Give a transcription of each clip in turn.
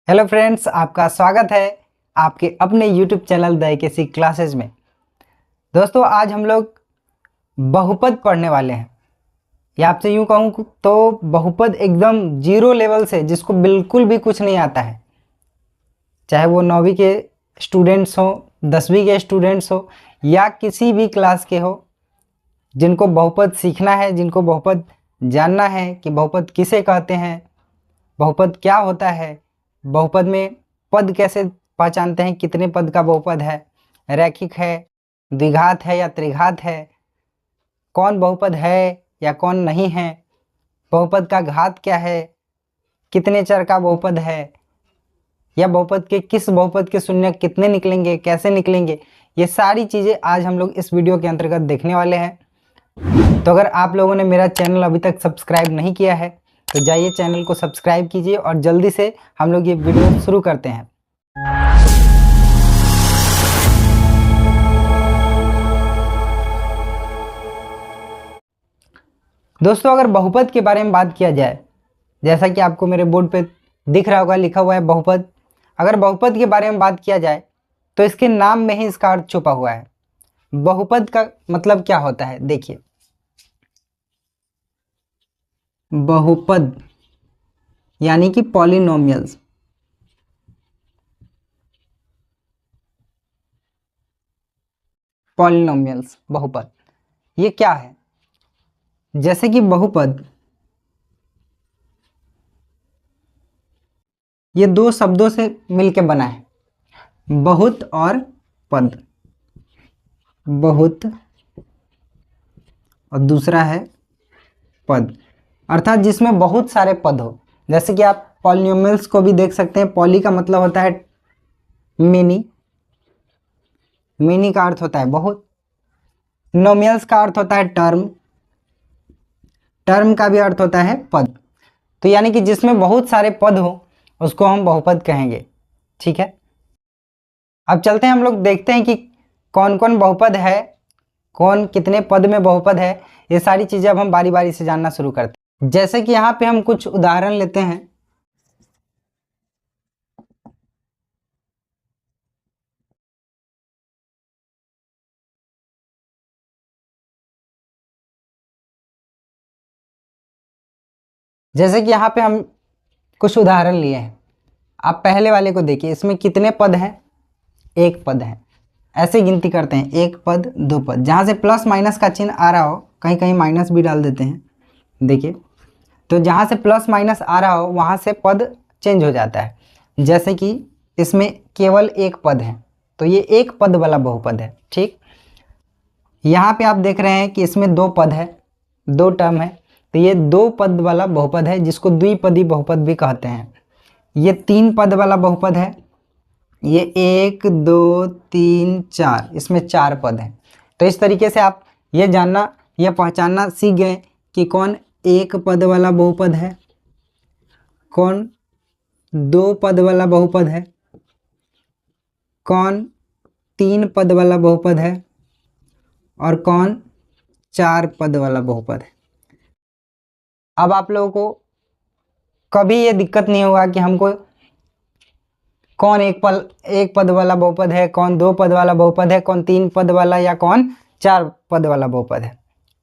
Hello friends, आपका स्वागत है आपके अपने YouTube channel the AKC classes में। दोस्तों, आज हम लोग बहुपद पढ़ने वाले हैं। या आपसे यूँ कहूँ तो बहुपद एकदम जीरो लेवल से, जिसको बिल्कुल भी कुछ नहीं आता है, चाहे वो 9वीं के स्टूडेंट्स हो, 10वीं के स्टूडेंट्स हो या किसी भी क्लास के हो, जिनको बहुपद सीखना है, जिनको बहुपद जानना है कि बहुपद किसे कहते हैं, बहुपद क्या होता है, बहुपद में पद कैसे पहचानते हैं, कितने पद का बहुपद है, रैखिक है, द्विघात है या त्रिघात है, कौन बहुपद है या कौन नहीं है, बहुपद का घात क्या है, कितने चर का बहुपद है, या बहुपद के किस बहुपद के शून्य कितने निकलेंगे, कैसे निकलेंगे, ये सारी चीज़ें आज हम लोग इस वीडियो के अंतर्गत देखने वाले हैं। तो अगर आप लोगों ने मेरा चैनल अभी तक सब्सक्राइब नहीं किया है तो जाइए चैनल को सब्सक्राइब कीजिए और जल्दी से हम लोग ये वीडियो शुरू करते हैं। दोस्तों, अगर बहुपद के बारे में बात किया जाए, जैसा कि आपको मेरे बोर्ड पे दिख रहा होगा, लिखा हुआ है बहुपद। अगर बहुपद के बारे में बात किया जाए तो इसके नाम में ही इसका अर्थ छुपा हुआ है। बहुपद का मतलब क्या होता है, देखिए। बहुपद यानी कि पॉलिनोमियल्स। पॉलिनोमियल्स बहुपद ये क्या है? जैसे कि बहुपद ये दो शब्दों से मिलकर बना है, बहुत और पद। बहुत और दूसरा है पद, अर्थात जिसमें बहुत सारे पद हो। जैसे कि आप पॉलिनोमियल्स को भी देख सकते हैं। पॉली का मतलब होता है मेनी, मेनी का अर्थ होता है बहुत। नोमियल्स का अर्थ होता है टर्म, टर्म का भी अर्थ होता है पद। तो यानी कि जिसमें बहुत सारे पद हो उसको हम बहुपद कहेंगे। ठीक है, अब चलते हैं, हम लोग देखते हैं कि कौन कौन बहुपद है, कौन कितने पद में बहुपद है। ये सारी चीज़ें अब हम बारी बारी से जानना शुरू करते हैं। जैसे कि यहाँ पे हम कुछ उदाहरण लेते हैं। जैसे कि यहाँ पे हम कुछ उदाहरण लिए हैं। आप पहले वाले को देखिए, इसमें कितने पद हैं? एक पद है। ऐसे गिनती करते हैं, एक पद, दो पद। जहाँ से प्लस माइनस का चिन्ह आ रहा हो, कहीं कहीं माइनस भी डाल देते हैं, देखिए। तो जहाँ से प्लस माइनस आ रहा हो वहाँ से पद चेंज हो जाता है। जैसे कि इसमें केवल एक पद है तो ये एक पद वाला बहुपद है। ठीक, यहाँ पे आप देख रहे हैं कि इसमें दो पद है, दो टर्म है, तो ये दो पद वाला बहुपद है, जिसको द्विपदी बहुपद भी कहते हैं। ये तीन पद वाला बहुपद है, ये एक दो तीन चार, इसमें चार पद हैं। तो इस तरीके से आप ये जानना, ये पहचानना सीख गए कि कौन एक पद वाला बहुपद है, कौन दो पद वाला बहुपद है, कौन तीन पद वाला बहुपद है और कौन चार पद वाला बहुपद है। अब आप लोगों को कभी ये दिक्कत नहीं होगा कि हमको कौन एक पद वाला बहुपद है, कौन दो पद वाला बहुपद है, कौन तीन पद वाला या कौन चार पद वाला बहुपद है।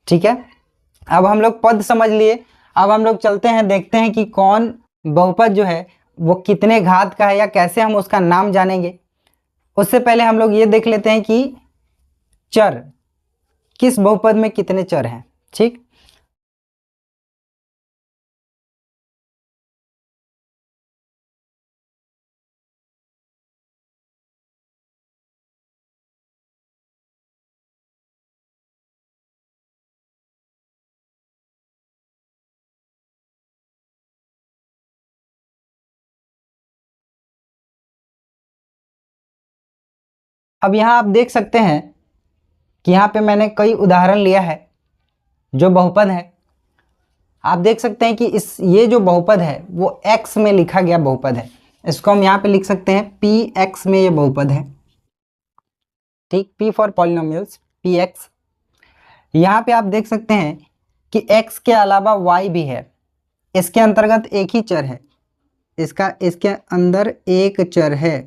ठीक है, अब हम लोग पद समझ लिए। अब हम लोग चलते हैं, देखते हैं कि कौन बहुपद जो है वो कितने घात का है या कैसे हम उसका नाम जानेंगे। उससे पहले हम लोग ये देख लेते हैं कि चर, किस बहुपद में कितने चर हैं। ठीक, अब यहाँ आप देख सकते हैं कि यहाँ पे मैंने कई उदाहरण लिया है जो बहुपद है। आप देख सकते हैं कि ये जो बहुपद है वो x में लिखा गया बहुपद है। इसको हम यहाँ पे लिख सकते हैं px में ये बहुपद है। ठीक, p फॉर पॉलिनोमियल्स, px। यहाँ पे आप देख सकते हैं कि x के अलावा y भी है, इसके अंतर्गत एक ही चर है, इसके अंदर एक चर है,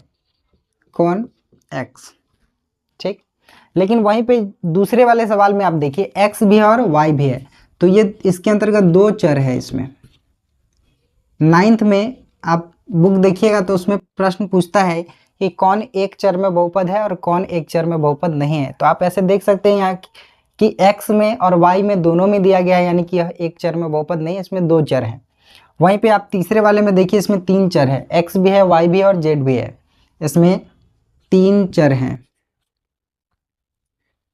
कौन, x, ठीक। लेकिन वहीं पे दूसरे वाले सवाल में आप देखिए x भी है और y भी है, तो ये इसके अंतर्गत दो चर है इसमें। 9th में आप बुक देखिएगा तो उसमें प्रश्न पूछता है कि कौन एक चर में बहुपद है और कौन एक चर में बहुपद नहीं है। तो आप ऐसे देख सकते हैं यहाँ कि x में और y में दोनों में दिया गया है, यानी कि यह एक चर में बहुपद नहीं है, इसमें दो चर हैं। वहीं पे आप तीसरे वाले में देखिए इसमें तीन चर है, x भी है, y भी है और z भी है, इसमें तीन चर हैं।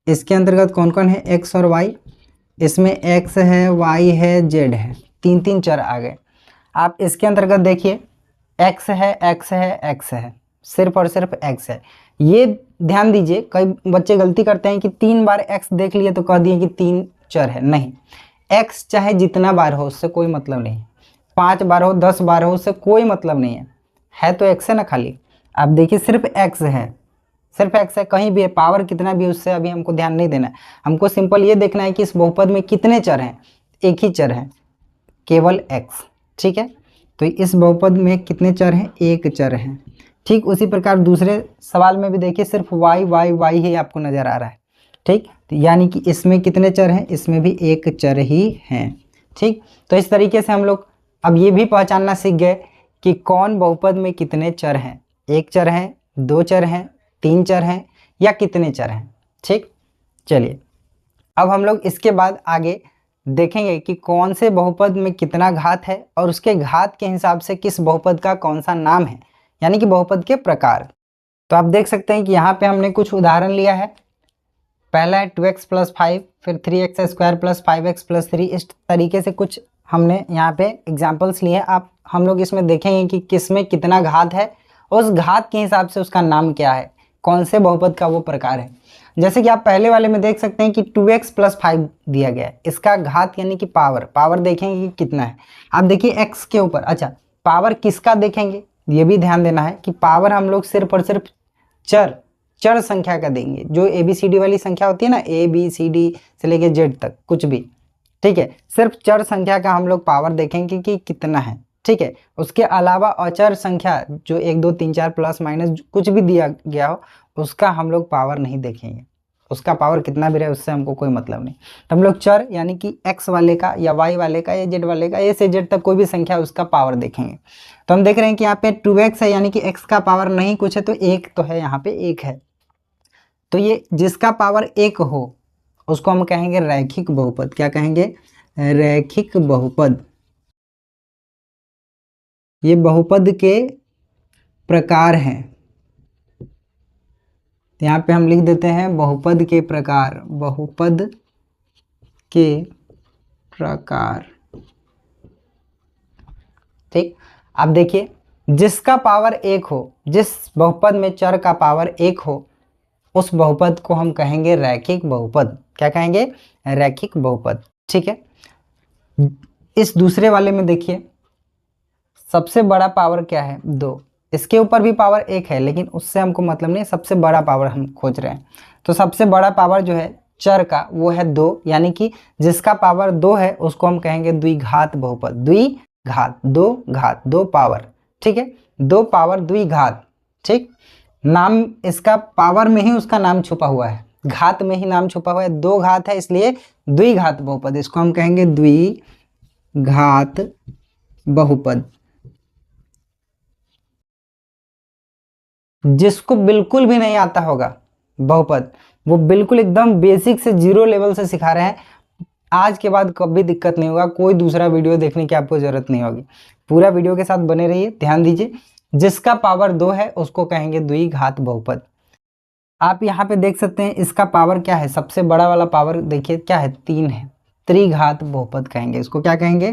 इसके अंतर्गत कौन कौन है, x और y, इसमें x है, y है, z है, तीन तीन चर आ गए। आप इसके अंतर्गत देखिए x है, x है, x है, सिर्फ और सिर्फ x है। ये ध्यान दीजिए, कई बच्चे गलती करते हैं कि 3 बार x देख लिए तो कह दिए कि 3 चर है। नहीं, x चाहे जितना बार हो उससे कोई मतलब नहीं, 5 बार हो, 10 बार हो, उससे कोई मतलब नहीं है तो x है ना खाली। आप देखिए सिर्फ x है, सिर्फ x है, कहीं भी है, पावर कितना भी उससे अभी हमको ध्यान नहीं देना है। हमको सिंपल ये देखना है कि इस बहुपद में कितने चर हैं, एक ही चर है, केवल x, ठीक है। तो इस बहुपद में कितने चर हैं, एक चर है, ठीक। उसी प्रकार दूसरे सवाल में भी देखिए सिर्फ y y y ही आपको नजर आ रहा है, ठीक। तो यानी कि इसमें कितने चर हैं, इसमें भी एक चर ही हैं, ठीक। तो इस तरीके से हम लोग अब ये भी पहचानना सीख गए कि कौन बहुपद में कितने चर हैं, एक चर हैं, दो चर हैं, तीन चर हैं या कितने चर हैं, ठीक। चलिए अब हम लोग इसके बाद आगे देखेंगे कि कौन से बहुपद में कितना घात है और उसके घात के हिसाब से किस बहुपद का कौन सा नाम है, यानी कि बहुपद के प्रकार। तो आप देख सकते हैं कि यहाँ पे हमने कुछ उदाहरण लिया है। पहला है 2x + 5, फिर 3x² + 5x + 3, इस तरीके से कुछ हमने यहाँ पे एग्जाम्पल्स लिए हैं। आप हम लोग इसमें देखेंगे कि किस में कितना घात है, उस घात के हिसाब से उसका नाम क्या है, कौन से बहुपद का वो प्रकार है। जैसे कि आप पहले वाले में देख सकते हैं कि 2x + 5 दिया गया है, इसका घात यानी कि पावर देखेंगे कि कितना है। आप देखिए x के ऊपर, अच्छा पावर किसका देखेंगे, ये भी ध्यान देना है कि पावर हम लोग सिर्फ और सिर्फ चर संख्या का देंगे, जो ABCD वाली संख्या होती है ना, ABCD से लेके Z तक कुछ भी, ठीक है। सिर्फ चर संख्या का हम लोग पावर देखेंगे कि कितना है, ठीक है। उसके अलावा अचर संख्या जो 1 2 3 4 प्लस माइनस कुछ भी दिया गया हो, उसका हम लोग पावर नहीं देखेंगे, उसका पावर कितना भी रहे उससे हमको कोई मतलब नहीं। तो हम लोग चर यानी कि x वाले का या y वाले का या z वाले का, a से z तक कोई भी संख्या उसका पावर देखेंगे। तो हम देख रहे हैं कि यहाँ पे 2x है, यानी कि x का पावर नहीं कुछ है तो एक तो है, यहाँ पे एक है। तो ये जिसका पावर एक हो उसको हम कहेंगे रैखिक बहुपद। क्या कहेंगे, रैखिक बहुपद। ये बहुपद के प्रकार हैं, यहाँ पे हम लिख देते हैं बहुपद के प्रकार, बहुपद के प्रकार, ठीक। अब देखिए जिसका पावर एक हो, जिस बहुपद में चर का पावर एक हो, उस बहुपद को हम कहेंगे रैखिक बहुपद। क्या कहेंगे, रैखिक बहुपद, ठीक है। इस दूसरे वाले में देखिए सबसे बड़ा पावर क्या है, 2, इसके ऊपर भी पावर एक है लेकिन उससे हमको मतलब नहीं, सबसे बड़ा पावर हम खोज रहे हैं। तो सबसे बड़ा पावर जो है चर का वो है 2, यानी कि जिसका पावर 2 है उसको हम कहेंगे द्विघात बहुपद। द्विघात, दो पावर, ठीक है, 2 पावर द्विघात, ठीक। नाम इसका पावर में ही उसका नाम छुपा हुआ है, घात में ही नाम छुपा हुआ है, 2 घात है इसलिए द्विघात बहुपद, इसको हम कहेंगे द्विघात बहुपद। जिसको बिल्कुल भी नहीं आता होगा बहुपद, वो बिल्कुल एकदम बेसिक से 0 लेवल से सिखा रहे हैं, आज के बाद कभी दिक्कत नहीं होगा, कोई दूसरा वीडियो देखने की आपको जरूरत नहीं होगी, पूरा वीडियो के साथ बने रहिए। ध्यान दीजिए, जिसका पावर 2 है उसको कहेंगे द्विघात बहुपद। आप यहाँ पे देख सकते हैं इसका पावर क्या है, सबसे बड़ा वाला पावर देखिए क्या है, 3 है, त्रिघात बहुपद कहेंगे इसको। क्या कहेंगे,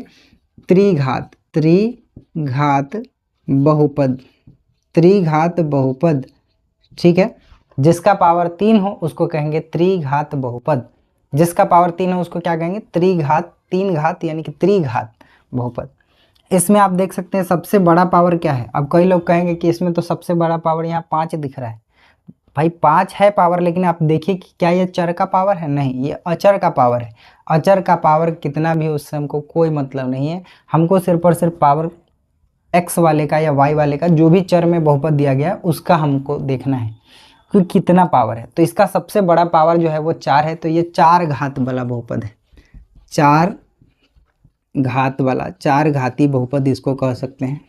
त्रिघात बहुपद, त्रिघात बहुपद, ठीक है। जिसका पावर 3 हो उसको कहेंगे त्रिघात बहुपद, जिसका पावर 3 हो उसको क्या कहेंगे, त्रिघात, 3 घात यानी कि त्रिघात बहुपद। इसमें आप देख सकते हैं सबसे बड़ा पावर क्या है। अब कई लोग कहेंगे कि इसमें तो सबसे बड़ा पावर यहाँ 5 दिख रहा है, भाई 5 है पावर, लेकिन आप देखिए कि क्या ये चर का पावर है, नहीं, ये अचर का पावर है। अचर का पावर कितना भी हो उससे हमको कोई मतलब नहीं है, हमको सिर्फ और सिर्फ पावर एक्स वाले का या वाई वाले का, जो भी चर में बहुपद दिया गया है उसका हमको देखना है कि कितना पावर है। तो इसका सबसे बड़ा पावर जो है वो 4 है, तो ये 4 घात वाला बहुपद है, 4 घात वाला, 4 घाती बहुपद इसको कह सकते हैं।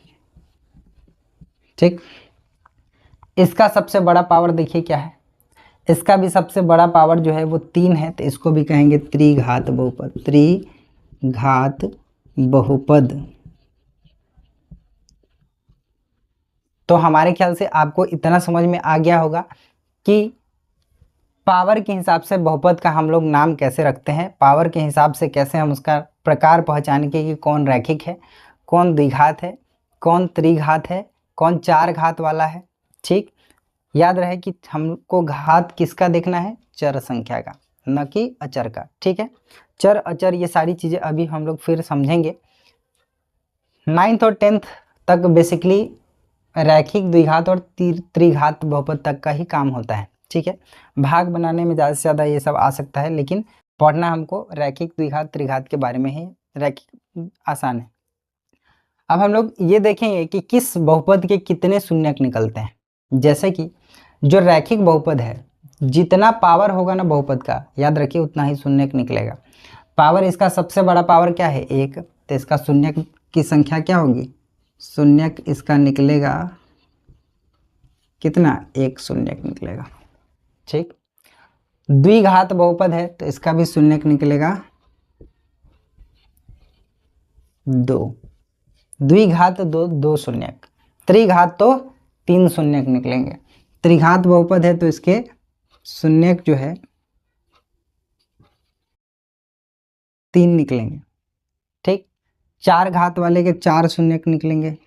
ठीक, इसका सबसे बड़ा पावर देखिए क्या है, इसका भी सबसे बड़ा पावर जो है वो 3 है, तो इसको भी कहेंगे त्रिघात बहुपद, त्रिघात बहुपद। तो हमारे ख्याल से आपको इतना समझ में आ गया होगा कि पावर के हिसाब से बहुपद का हम लोग नाम कैसे रखते हैं, पावर के हिसाब से कैसे हम उसका प्रकार पहचानेंगे कि कौन रैखिक है, कौन द्विघात है, कौन त्रिघात है, कौन 4 घात वाला है। ठीक, याद रहे कि हमको घात किसका देखना है, चर संख्या का, न कि अचर का। ठीक है, चर अचर ये सारी चीज़ें अभी हम लोग फिर समझेंगे। 9th और 10th तक बेसिकली रैखिक द्विघात और त्रिघात बहुपद तक का ही काम होता है। ठीक है, भाग बनाने में ज़्यादा से ज़्यादा ये सब आ सकता है, लेकिन पढ़ना हमको रैखिक द्विघात त्रिघात के बारे में ही, रैखिक आसान है। अब हम लोग ये देखेंगे कि किस बहुपद के कितने शून्यक निकलते हैं। जैसे कि जो रैखिक बहुपद है, जितना पावर होगा ना बहुपद का, याद रखिए उतना ही शून्यक निकलेगा। पावर इसका सबसे बड़ा पावर क्या है, 1, तो इसका शून्यक की संख्या क्या होगी, शून्यक इसका निकलेगा कितना, 1 शून्यक निकलेगा। ठीक, द्विघात बहुपद है तो इसका भी शून्यक निकलेगा 2, द्विघात 2 शून्यक, त्रिघात तो 3 शून्यक निकलेंगे। त्रिघात बहुपद है तो इसके शून्यक जो है 3 निकलेंगे। ठीक, 4 घात वाले के 4 शून्यक निकलेंगे,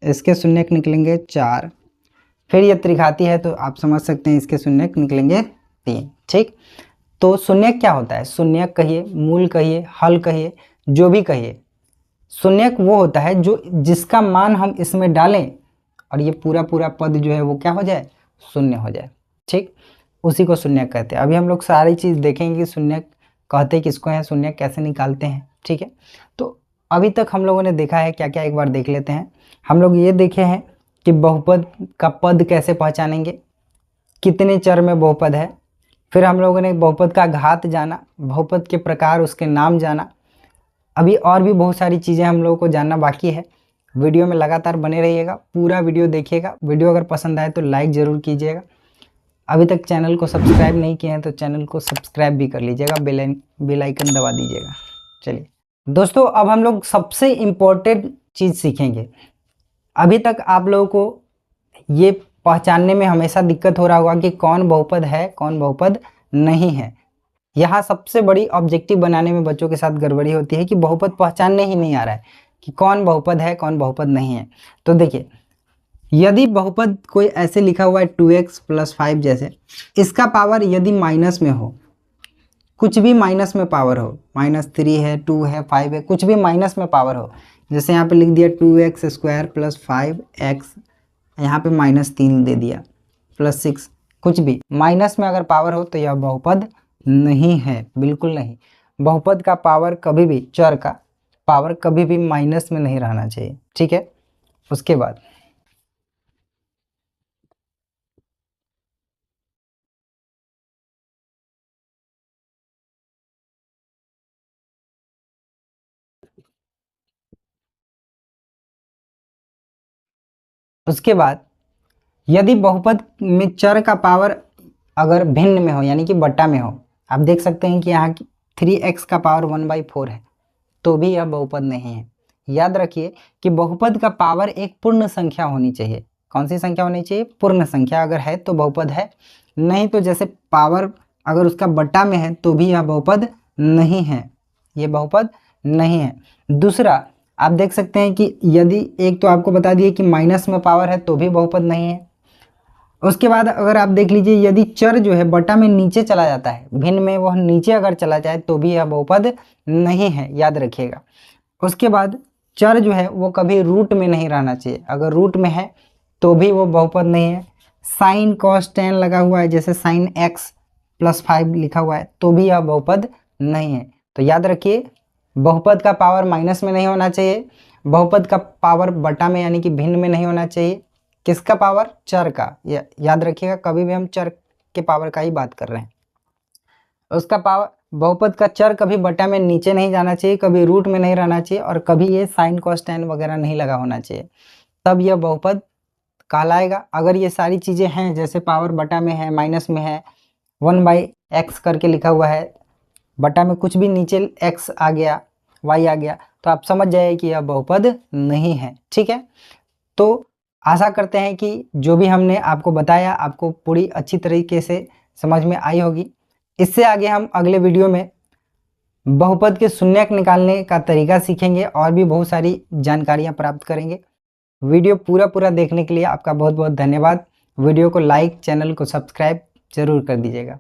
इसके शून्यक निकलेंगे 4। फिर ये त्रिघाती है तो आप समझ सकते हैं इसके शून्यक निकलेंगे 3। ठीक, तो शून्यक क्या होता है, शून्यक कहिए, मूल कहिए, हल कहिए, जो भी कहिए, शून्यक वो होता है जो जिसका मान हम इसमें डालें और ये पूरा पूरा पद जो है वो क्या हो जाए, शून्य हो जाए। ठीक, उसी को शून्यक कहते हैं। अभी हम लोग सारी चीज़ देखेंगे कि शून्यक कहते किसको हैं, शून्यक कैसे निकालते हैं। ठीक है, तो अभी तक हम लोगों ने देखा है क्या क्या, एक बार देख लेते हैं। हम लोग ये देखे हैं कि बहुपद का पद कैसे पहचानेंगे, कितने चर में बहुपद है। फिर हम लोगों ने बहुपद का घात जाना, बहुपद के प्रकार, उसके नाम जाना। अभी और भी बहुत सारी चीज़ें हम लोगों को जानना बाकी है। वीडियो में लगातार बने रहिएगा, पूरा वीडियो देखिएगा। वीडियो अगर पसंद आए तो लाइक ज़रूर कीजिएगा। अभी तक चैनल को सब्सक्राइब नहीं किए हैं तो चैनल को सब्सक्राइब भी कर लीजिएगा, बेल आइकन दबा दीजिएगा। चलिए दोस्तों, अब हम लोग सबसे इम्पोर्टेंट चीज़ सीखेंगे। अभी तक आप लोगों को ये पहचानने में हमेशा दिक्कत हो रहा होगा कि कौन बहुपद है, कौन बहुपद नहीं है। यहाँ सबसे बड़ी ऑब्जेक्टिव बनाने में बच्चों के साथ गड़बड़ी होती है कि बहुपद पहचानने ही नहीं आ रहा है कि कौन बहुपद है, कौन बहुपद नहीं है। तो देखिए, यदि बहुपद कोई ऐसे लिखा हुआ है 2x + 5 जैसे, इसका पावर यदि माइनस में हो, कुछ भी माइनस में पावर हो, -3 है, 2 है, 5 है, कुछ भी माइनस में पावर हो, जैसे यहाँ पे लिख दिया 2x² + 5x, यहाँ पे -3 दे दिया, +6, कुछ भी माइनस में अगर पावर हो तो यह बहुपद नहीं है, बिल्कुल नहीं। बहुपद का पावर कभी भी, चर का पावर कभी भी माइनस में नहीं रहना चाहिए। ठीक है, उसके बाद यदि बहुपद में चर का पावर अगर भिन्न में हो, यानी कि बट्टा में हो, आप देख सकते हैं कि यहाँ 3x का पावर 1/4 है, तो भी यह बहुपद नहीं है। याद रखिए कि बहुपद का पावर एक पूर्ण संख्या होनी चाहिए। कौन सी संख्या होनी चाहिए, पूर्ण संख्या। अगर है तो बहुपद है, नहीं तो जैसे पावर अगर उसका बट्टा में है तो भी यह बहुपद नहीं है, ये बहुपद नहीं है। दूसरा, आप देख सकते हैं कि यदि, एक तो आपको बता दिए कि माइनस में पावर है तो भी बहुपद नहीं है। उसके बाद अगर आप देख लीजिए, यदि चर जो है बटा में नीचे चला जाता है, भिन्न में वह नीचे अगर चला जाए तो भी यह बहुपद नहीं है, याद रखिएगा। उसके बाद चर जो है वो कभी रूट में नहीं रहना चाहिए, अगर रूट में है तो भी वो बहुपद नहीं है। साइन cos tan लगा हुआ है, जैसे sin x + 5 लिखा हुआ है, तो भी यह बहुपद नहीं है। तो याद रखिए, बहुपद का पावर माइनस में नहीं होना चाहिए, बहुपद का पावर बटा में यानी कि भिन्न में नहीं होना चाहिए। किसका पावर? चर का। याद रखिएगा, कभी भी हम चर के पावर का ही बात कर रहे हैं। उसका पावर, बहुपद का चर कभी बटा में नीचे नहीं जाना चाहिए, कभी रूट में नहीं रहना चाहिए, और कभी ये साइन कॉस टैन वगैरह नहीं लगा होना चाहिए, तब यह बहुपद कहलाएगा। अगर ये सारी चीज़ें हैं, जैसे पावर बटा में है, माइनस में है, 1/x करके लिखा हुआ है, बटा में कुछ भी नीचे x आ गया, y आ गया, तो आप समझ जाइए कि यह बहुपद नहीं है। ठीक है, तो आशा करते हैं कि जो भी हमने आपको बताया आपको पूरी अच्छी तरीके से समझ में आई होगी। इससे आगे हम अगले वीडियो में बहुपद के शून्यक निकालने का तरीका सीखेंगे और भी बहुत सारी जानकारियां प्राप्त करेंगे। वीडियो पूरा देखने के लिए आपका बहुत बहुत धन्यवाद। वीडियो को लाइक, चैनल को सब्सक्राइब जरूर कर दीजिएगा।